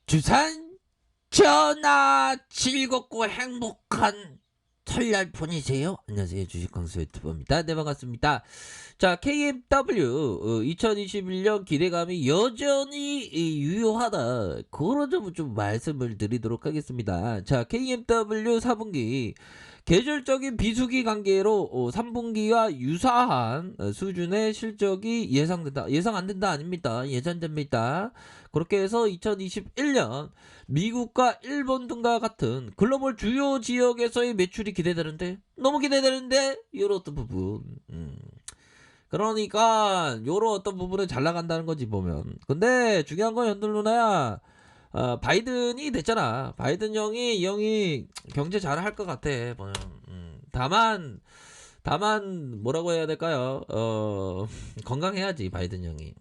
주산 전화 즐겁고 행복한 설날 보내세요. 안녕하세요. 주식광수 유튜버입니다. 네, 반갑습니다. 자, KMW 2021년 기대감이 여전히 유효하다. 그런 점을 좀 말씀을 드리도록 하겠습니다. 자, KMW 4분기 계절적인 비수기 관계로 3분기와 유사한 수준의 실적이 예상된다. 예상 안 된다 아닙니다. 예상됩니다. 그렇게 해서 2021년 미국과 일본 등과 같은 글로벌 주요 지역에서의 매출이 기대되는데, 너무 기대되는데 이런 어떤 부분, 그러니까 요런 어떤 부분에 잘 나간다는 거지 보면. 근데 중요한 건 현들 누나야, 바이든이 됐잖아. 바이든 형이 이 형이 경제 잘할 것 같아 보면. 다만 뭐라고 해야 될까요? 건강해야지 바이든 형이.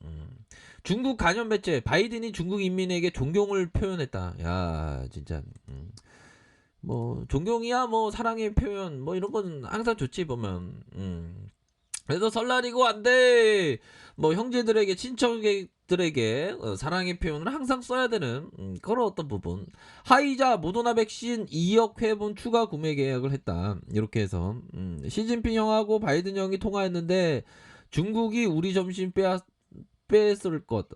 중국 간염 매체 바이든이 중국 인민에게 존경을 표현했다. 야, 진짜. 뭐 존경이야 뭐 사랑의 표현 뭐 이런 건 항상 좋지 보면. 그래서 설날이고 안돼 뭐 형제들에게 친척들에게 사랑의 표현을 항상 써야 되는 그런 어떤 부분. 화이자 모더나 백신 2억 회분 추가 구매 계약을 했다. 이렇게 해서 시진핑 형하고 바이든 형이 통화했는데 중국이 우리 점심 뺐을 것.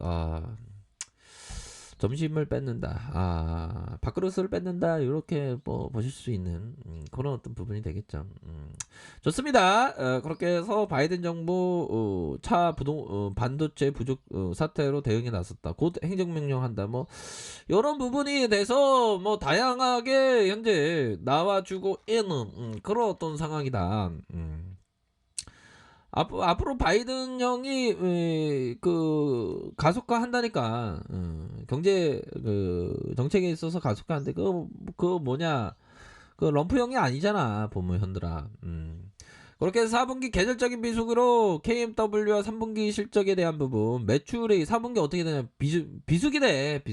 점심을 뺏는다. 밥그릇을 뺏는다. 이렇게 뭐 보실 수 있는 그런 어떤 부분이 되겠죠. 좋습니다. 그렇게 해서 바이든 정부 반도체 부족 사태로 대응에 나섰다. 곧 행정명령한다. 뭐 이런 부분이 돼서 뭐 다양하게 현재 나와주고 있는 그런 어떤 상황이다. 앞으로 바이든 형이 그 가속화 한다니까. 경제 그 정책에 있어서 가속화 하는데 그 뭐냐, 그 럼프 형이 아니잖아 보면 현들아. 그렇게 해서 4분기 계절적인 비수기로 KMW와 3분기 실적에 대한 부분, 매출이 4분기 어떻게 되냐, 비수기래.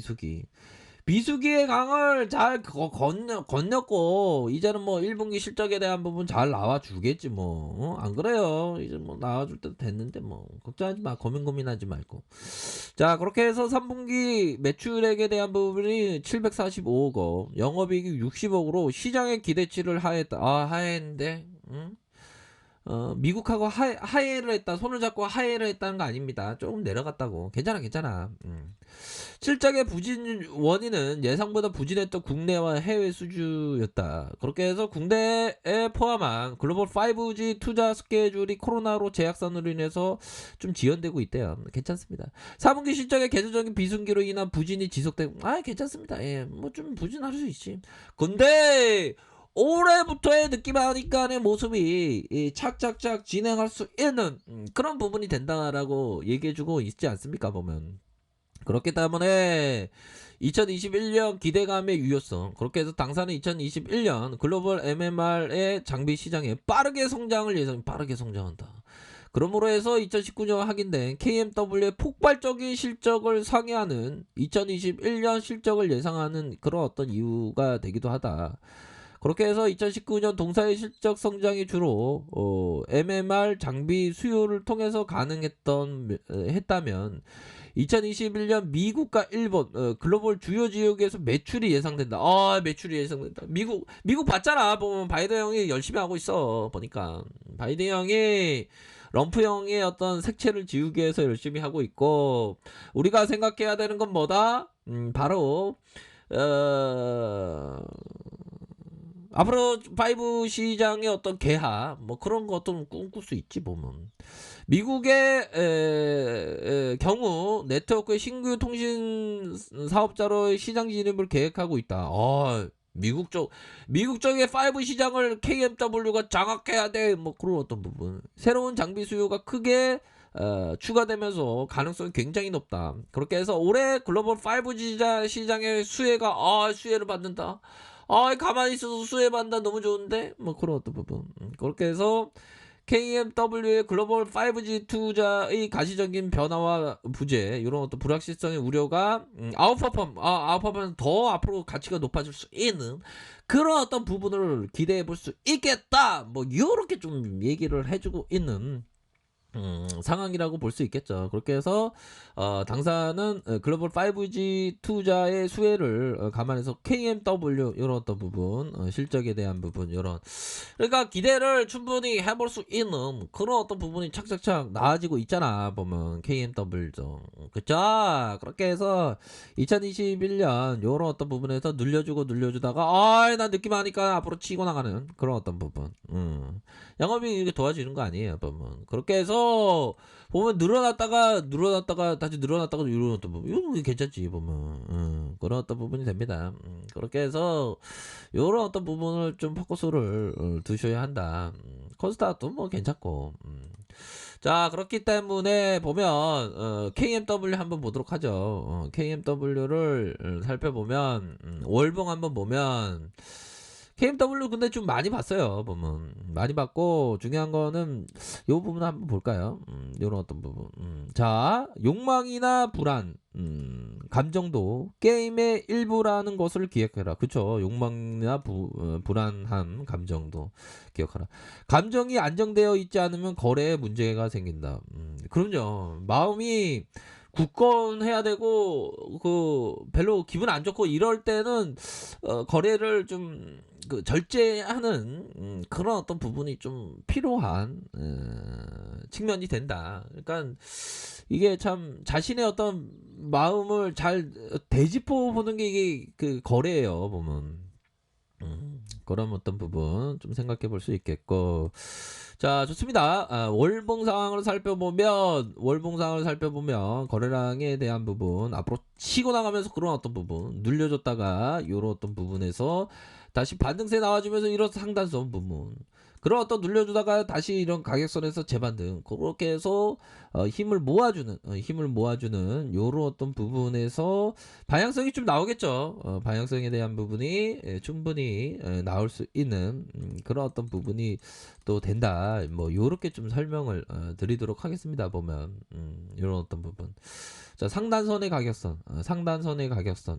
비수기의 강을 잘 건넜고 이제는 뭐 1분기 실적에 대한 부분 잘 나와주겠지 뭐. 안 그래요? 이제 뭐 나와줄 때도 됐는데 뭐 걱정하지 마. 고민하지 말고. 자, 그렇게 해서 3분기 매출액에 대한 부분이 745억 원, 영업이익이 60억으로 시장의 기대치를 하했다. 하했는데 미국하고 하해를 했다. 손을 잡고 하해를 했다는 거 아닙니다. 조금 내려갔다고. 괜찮아. 실적의 부진 원인은 예상보다 부진했던 국내와 해외 수주였다. 그렇게 해서 국내에 포함한 글로벌 5G 투자 스케줄이 코로나로 제약선으로 인해서 좀 지연되고 있대요. 괜찮습니다. 4분기 실적의 계속적인 비순기로 인한 부진이 지속되고, 괜찮습니다. 예, 뭐 좀 부진할 수 있지. 근데 올해부터의 느낌하니까의 모습이 착착착 진행할 수 있는 그런 부분이 된다라고 얘기해주고 있지 않습니까 보면. 그렇기 때문에 2021년 기대감의 유효성, 그렇게 해서 당사는 2021년 글로벌 MMR의 장비 시장에 빠르게 성장한다. 그러므로 해서 2019년 확인된 KMW의 폭발적인 실적을 상회하는 2021년 실적을 예상하는 그런 어떤 이유가 되기도 하다. 그렇게 해서 2019년 동사의 실적 성장이 주로 MMR 장비 수요를 통해서 했다면 2021년 미국과 일본 글로벌 주요 지역에서 매출이 예상된다. 미국 봤잖아. 보면 바이든 형이 열심히 하고 있어. 보니까 바이든 형이 럼프 형의 어떤 색채를 지우기 위해서 열심히 하고 있고, 우리가 생각해야 되는 건 뭐다? 바로 어 앞으로 5 시장의 어떤 개화 뭐 그런 것도 꿈꿀 수 있지 보면. 미국의 경우 네트워크의 신규 통신 사업자로의 시장 진입을 계획하고 있다. 미국 쪽의 5 시장을 KMW가 장악해야 돼. 뭐 그런 어떤 부분. 새로운 장비 수요가 크게 추가되면서 가능성이 굉장히 높다. 그렇게 해서 올해 글로벌 5G 시장의 수혜를 받는다. 가만히 있어서 수혜받는다. 너무 좋은데? 뭐 그런 어떤 부분. 그렇게 해서 KMW의 글로벌 5G 투자의 가시적인 변화와 부재, 이런 어떤 불확실성의 우려가 아웃퍼폼 더 앞으로 가치가 높아질 수 있는 그런 어떤 부분을 기대해 볼 수 있겠다. 뭐 이렇게 좀 얘기를 해주고 있는 상황이라고 볼 수 있겠죠. 그렇게 해서 당사는 글로벌 5G 투자의 수혜를 감안해서 KMW 요런 어떤 부분 실적에 대한 부분 요런 그러니까 기대를 충분히 해볼 수 있는 그런 어떤 부분이 착착착 나아지고 있잖아 보면 KMW죠. 그쵸? 그렇게 해서 2021년 요런 어떤 부분에서 눌려주다가 아이 난 느낌 하니까 앞으로 치고 나가는 그런 어떤 부분. 영업이 이렇게 도와주는 거 아니에요 보면. 그렇게 해서 보면 늘어났다가 다시 늘어났다가 이런 어떤 부분 이거 괜찮지 보면. 그런 어떤 부분이 됩니다. 그렇게 해서 요런 어떤 부분을 좀 포커스를 두셔야 한다. 코스닥도 뭐 괜찮고. 자 그렇기 때문에 보면 KMW 한번 보도록 하죠. KMW를 살펴보면 월봉 한번 보면 KMW 근데 좀 많이 봤어요 보면 많이 봤고 중요한 거는 요 부분 한번 볼까요? 요런 어떤 부분. 자 욕망이나 불안 감정도 게임의 일부라는 것을 기억해라. 그쵸? 욕망이나 불안한 감정도 기억하라. 감정이 안정되어 있지 않으면 거래에 문제가 생긴다. 그럼요. 마음이 굳건해야 되고 별로 기분 안 좋고 이럴 때는 거래를 좀 절제하는 그런 어떤 부분이 좀 필요한 측면이 된다. 그러니까 이게 참 자신의 어떤 마음을 잘 되짚어 보는 게 이게 그 거래예요 보면. 그런 어떤 부분 좀 생각해 볼 수 있겠고. 자, 좋습니다. 월봉 상황을 살펴보면 거래량에 대한 부분 앞으로 치고 나가면서 그런 어떤 부분 눌려줬다가 요런 어떤 부분에서 다시 반등세 나와주면서 이런 상단선 부분 그런 어떤 눌려주다가 다시 이런 가격선에서 재반등 그렇게 해서 힘을 모아주는 요런 어떤 부분에서 방향성이 좀 나오겠죠. 방향성에 대한 부분이 충분히 나올 수 있는 그런 어떤 부분이 또 된다. 뭐 요렇게 좀 설명을 드리도록 하겠습니다. 보면 요런 어떤 부분. 자, 상단선의 가격선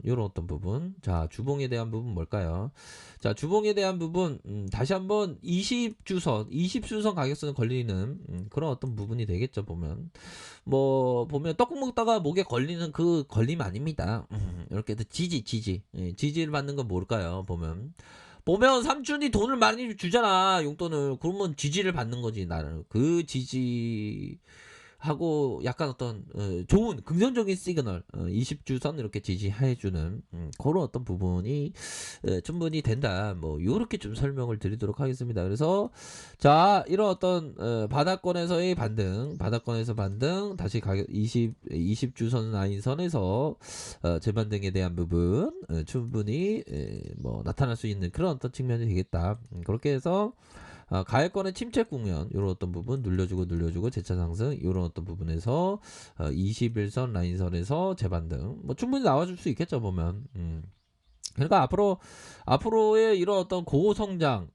요런 어떤 부분. 자, 주봉에 대한 부분 뭘까요? 자, 주봉에 대한 부분 다시 한번 20주선 가격선을 걸리는 그런 어떤 부분이 되겠죠. 보면 뭐 보면 떡국 먹다가 목에 걸리는 그 걸림 아닙니다. 이렇게 지지를 받는 건 뭘까요? 보면 삼촌이 돈을 많이 주잖아 용돈을 그러면 지지를 받는 거지 나는 그 지지 하고 약간 어떤 좋은 긍정적인 시그널 20주선 이렇게 지지해주는 그런 어떤 부분이 충분히 된다. 뭐 요렇게 좀 설명을 드리도록 하겠습니다. 그래서 자 이런 어떤 바닥권에서 반등 다시 가격 20주선 라인선에서 재반등에 대한 부분 충분히 뭐 나타날 수 있는 그런 어떤 측면이 되겠다. 그렇게 해서 가액권의 침체 국면 요런 어떤 부분 눌려주고 재차 상승 요런 어떤 부분에서 21선 라인선에서 재반등 뭐 충분히 나와줄 수 있겠죠 보면. 그러니까 앞으로의 이런 어떤 고성장에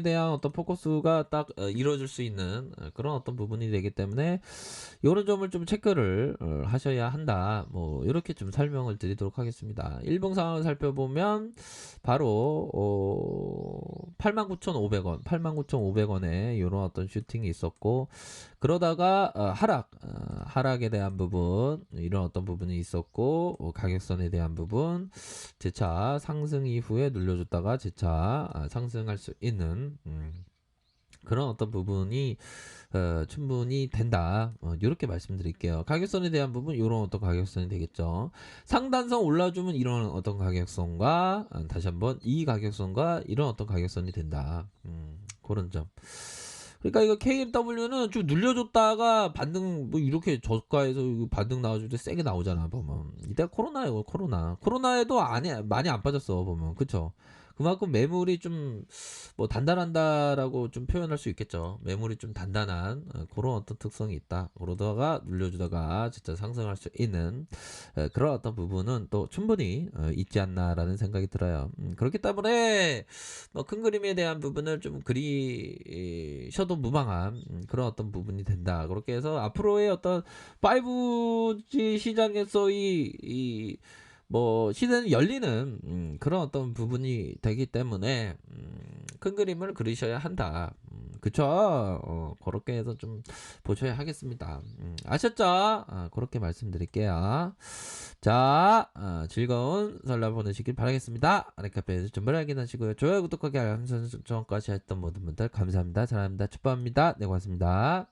대한 어떤 포커스가 딱 이루어질 수 있는 그런 어떤 부분이 되기 때문에 이런 점을 좀 체크를 하셔야 한다. 뭐 이렇게 좀 설명을 드리도록 하겠습니다. 일봉 상황을 살펴보면 바로 89,500원에 이런 어떤 슈팅이 있었고 그러다가 하락에 대한 부분 이런 어떤 부분이 있었고 가격선에 대한 부분 재차 상승 이후에 눌려줬다가 재차 상승할 수 있는 그런 어떤 부분이 충분히 된다. 이렇게 말씀드릴게요. 가격선에 대한 부분 이런 어떤 가격선이 되겠죠. 상단선 올라주면 이런 어떤 가격선과 다시 한번 이 가격선과 이런 어떤 가격선이 된다. 그런 점. 그러니까 이거 KMW는 좀 눌려줬다가 반등 뭐 이렇게 저가에서 반등 나와줄 때 세게 나오잖아 보면 이때가 코로나예요. 코로나에도 많이 안 빠졌어 보면 그쵸. 그만큼 매물이 좀 뭐 단단하다라고 좀 표현할 수 있겠죠. 매물이 좀 단단한 그런 어떤 특성이 있다. 그러다가 눌려주다가 진짜 상승할 수 있는 그런 어떤 부분은 또 충분히 있지 않나라는 생각이 들어요. 그렇기 때문에 뭐 큰 그림에 대한 부분을 좀 그리셔도 무방한 그런 어떤 부분이 된다. 그렇게 해서 앞으로의 어떤 5G 시장에서 뭐 시대는 열리는 그런 어떤 부분이 되기 때문에 큰 그림을 그리셔야 한다. 그쵸? 그렇게 해서 좀 보셔야 하겠습니다. 아셨죠? 그렇게 말씀드릴게요. 자, 즐거운 설날 보내시길 바라겠습니다. 아래카페에서 정보를 확인하시고요. 좋아요, 구독하기, 알람 설정까지 했던 모든 분들 감사합니다. 사랑합니다. 축복합니다. 네, 고맙습니다.